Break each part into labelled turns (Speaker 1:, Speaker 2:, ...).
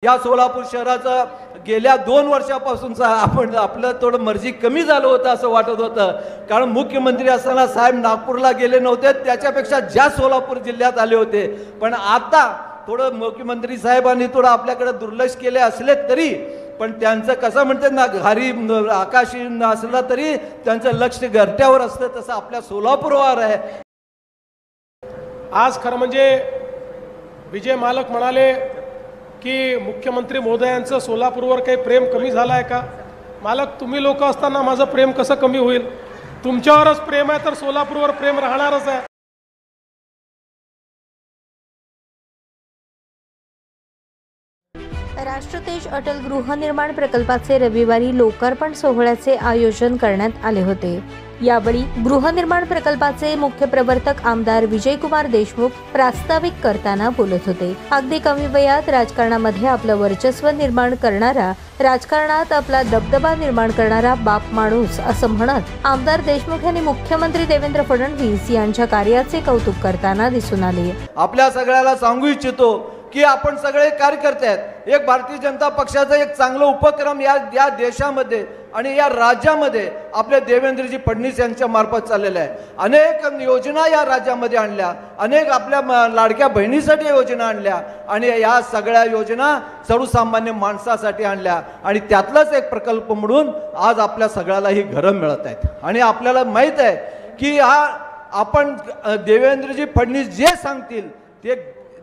Speaker 1: या सोलापूर शहराचं गेल्या 2 वर्षापासूनचा आपण आपलं थोडं मर्जी कमी झालं होतं असं वाटत होतं, कारण मुख्यमंत्री असताना साहेब नागपूरला गेले नव्हते, त्याच्यापेक्षा जास्त सोलापूर जिल्ह्यात आले होते. पण आता थोडं मुख्यमंत्री साहेबांनी थोडं आपल्याकडे दुर्लक्ष केले असले तरी पण त्यांचं कसं म्हणतात ना, घरी आकाशी असलं तरी त्यांचं लक्ष घरट्यावर असतं, तसं आपल्या सोलापूरवर आहे.
Speaker 2: आज खरं म्हणजे विजय मालक म्हणाले की मुख्यमंत्री महोदयांचं सोलापूरवर काही प्रेम कमी झालं आहे का? मालक, तुम्ही लोक असताना माझं प्रेम कसं कमी होईल? तुमच्यावरच प्रेम आहे तर सोलापूरवर प्रेम राहणारच आहे.
Speaker 3: राष्ट्रतेज अटल गृहनिर्माण प्रकल्पाचे रविवारी लोकार्पण सोहळ्याचे आयोजन करण्यात आले होते. यावेळी गृहनिर्माण प्रकल्पाचे मुख्य प्रवर्तक आमदार विजयकुमार देशमुख प्रास्ताविक करताना बोलत होते. अगदी कमी वयात राजकारणामध्ये आपलं वर्चस्व निर्माण करणारा, राजकारणात आपला दबदबा निर्माण करणारा बाप माणूस असं म्हणत आमदार देशमुख यांनी मुख्यमंत्री देवेंद्र फडणवीस यांच्या कार्याचे कौतुक करताना दिसून आले.
Speaker 1: आपल्या सगळ्याला सांगू इच्छितो की आपण सगळे कार्यकर्ते आहेत. एक भारतीय जनता पक्षाचा एक चांगला उपक्रम या देशामध्ये आणि या राज्यामध्ये आपले देवेंद्रजी फडणवीस यांच्या मार्फत चाललेला आहे. अनेक योजना या राज्यामध्ये आणल्या, अनेक आपल्या लाडक्या बहिणीसाठी योजना आणल्या आणि या सगळ्या योजना सर्वसामान्य माणसासाठी आणल्या आणि त्यातलाच एक प्रकल्प म्हणून आज आपल्या सगळ्याला ही घरं मिळत आहेत. आणि आपल्याला माहीत आहे की आपण देवेंद्रजी फडणवीस जे सांगतील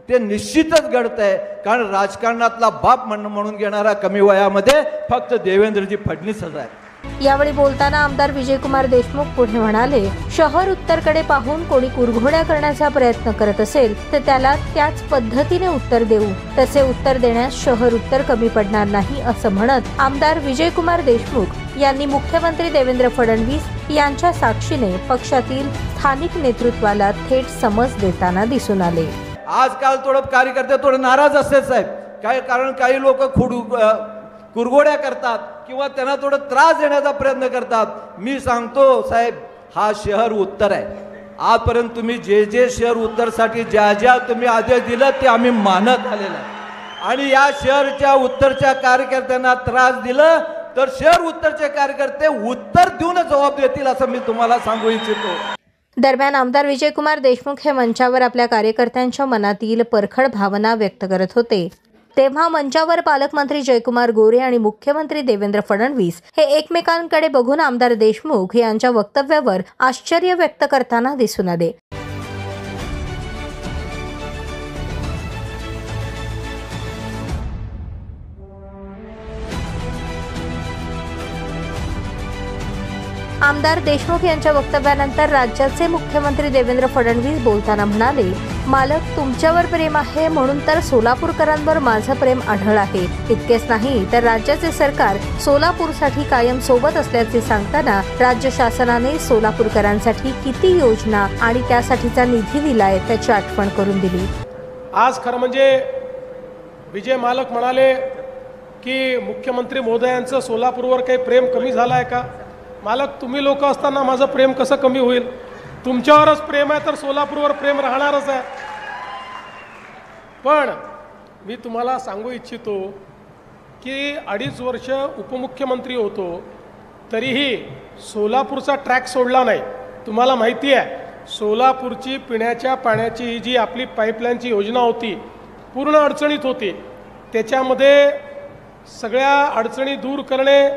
Speaker 1: ते निश्चितच घडत आहे, कारण राजकारणातला बाप म्हणून घेणारा कमी वयामध्ये फक्त देवेंद्रजी फडणवीसच आहे.
Speaker 3: यावेळी बोलताना आमदार विजयकुमार देशमुख पुढे म्हणाले, शहर उत्तरकडे पाहून कोणी कुरघोड्या करण्याचा प्रयत्न करत असेल तर त्याला त्याच पद्धतीने उत्तर देऊ. तसे उत्तर देण्यास शहर उत्तर कमी पडणार नाही असं म्हणत आमदार विजयकुमार देशमुख यांनी मुख्यमंत्री देवेंद्र फडणवीस यांच्या साक्षीने पक्षातील स्थानिक नेतृत्वाला थेट समज देताना दिसून आले.
Speaker 1: आजकाल थोडं कार्यकर्ते थोडे नाराज असतात साहेब, काय कारण काही लोक कुरघोड्या करतात किंवा त्यांना थोडं त्रास देण्याचा प्रयत्न करतात. मी सांगतो साहेब, हा शहर उत्तर आहे. आजपर्यंत तुम्ही जे शहर उत्तरसाठी ज्या तुम्ही आदेश दिलं ते आम्ही मानत आलेलं आहे आणि या शहरच्या उत्तरच्या कार्यकर्त्यांना त्रास दिलं तर शहर उत्तरचे कार्यकर्ते उत्तर देऊनच जबाब देतील असं मी तुम्हाला सांगू इच्छितो.
Speaker 3: दरम्यान आमदार विजयकुमार देशमुख हे मंचावर आपल्या कार्यकर्त्यांच्या मनातील परखड भावना व्यक्त करत होते. तेव्हा मंचावर पालकमंत्री जयकुमार गोरे आणि मुख्यमंत्री देवेंद्र फडणवीस हे एकमेकांकडे बघून आमदार देशमुख यांच्या वक्तव्यावर आश्चर्य व्यक्त करताना दिसून आले. आमदार देशमुख यांच्या वक्तव्यानंतर राज्याचे मुख्यमंत्री देवेंद्र फडणवीस बोलताना म्हणाले, मालक, तुमच्यावर प्रेम आहे म्हणून तर सोलापूरकरांवर माझं प्रेम आढळ आहे. इतकेच नाही तर राज्याचे सरकार सोलापूरसाठी कायम सोबत असल्याचे सांगताना राज्य शासनाने सोलापूरकरांसाठी किती योजना आणि त्यासाठीचा निधी दिलाय त्याची आठवण करून दिली.
Speaker 2: आज खरं म्हणजे विजय मालक म्हणाले की मुख्यमंत्री महोदयांचं सोलापूरवर काही प्रेम कमी झालं आहे का? मालक, तुम्ही लोक असताना माझं प्रेम कसं कमी होईल? तुमच्यावरच प्रेम आहे तर सोलापूरवर प्रेम राहणारच आहे. पण मी तुम्हाला सांगू इच्छितो की 2.5 वर्ष उपमुख्यमंत्री होतो तरीही सोलापूरचा ट्रॅक सोडला नाही. तुम्हाला माहिती आहे, सोलापूरची पिण्याच्या पाण्याची ही जी आपली पाईपलाईनची योजना होती पूर्ण अडचणीत होती. त्याच्यामध्ये सगळ्या अडचणी दूर करणे,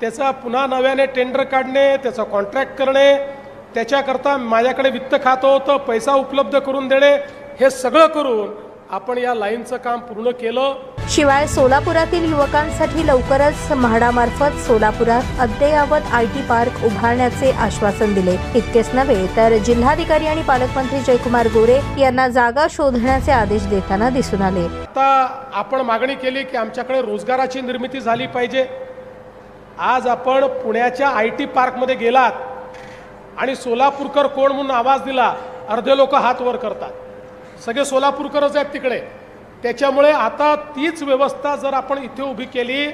Speaker 2: त्याचा पुन्हा नव्याने टेंडर काढणे, त्याचा कॉन्ट्रॅक्ट करणे, त्याच्याकरता माझ्याकडे वित्त खातं होतं, पैसा उपलब्ध करून देणे, हे सगळं करून आपण या लाईनचं काम पूर्ण केलं.
Speaker 3: शिवाय सोलापुरातील युवकांसाठी लवकरच म्हाडामार्फत सोलापुरात अद्ययावत IT पार्क उभारण्याचे आश्वासन दिले. इतकेच नव्हे तर जिल्हाधिकारी आणि पालकमंत्री जयकुमार गोरे यांना जागा शोधण्याचे आदेश देताना दिसून आले.
Speaker 2: आता आपण मागणी केली की आमच्याकडे रोजगाराची निर्मिती झाली पाहिजे. आज आपण पुण्याच्या IT पार्कमध्ये गेलात आणि सोलापूरकर कोण म्हणून आवाज दिला, अर्धे लोक हात वर करतात. सगळे सोलापूरकरच आहेत तिकडे. त्याच्यामुळे आता तीच व्यवस्था जर आपण इथे उभी केली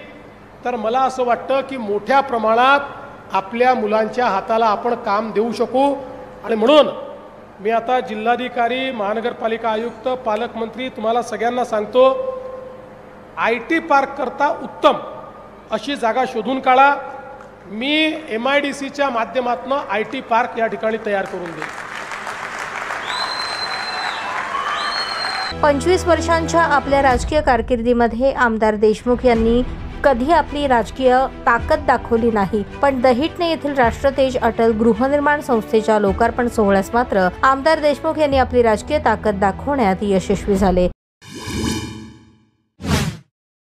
Speaker 2: तर मला असं वाटतं की मोठ्या प्रमाणात आपल्या मुलांच्या हाताला आपण काम देऊ शकू. आणि म्हणून मी आता जिल्हाधिकारी, महानगरपालिका आयुक्त, पालकमंत्री तुम्हाला सगळ्यांना सांगतो, IT पार्क करता उत्तम अशी जागा शोधून काढा. मी MIDCच्या माध्यमातून IT पार्क या ठिकाणी तयार करून देईन.
Speaker 3: 25 वर्षांच्या आपल्या राजकीय कारकिर्दीमध्ये आमदार देशमुख यांनी कधी आपली राजकीय ताकद दाखवली नाही, पण दहिटणे येथील राष्ट्रतेज अटल गृहनिर्माण संस्थेच्या लोकार्पण सोहळ्यास मात्र आमदार देशमुख यांनी आपली राजकीय ताकद दाखवण्यात यशस्वी झाले.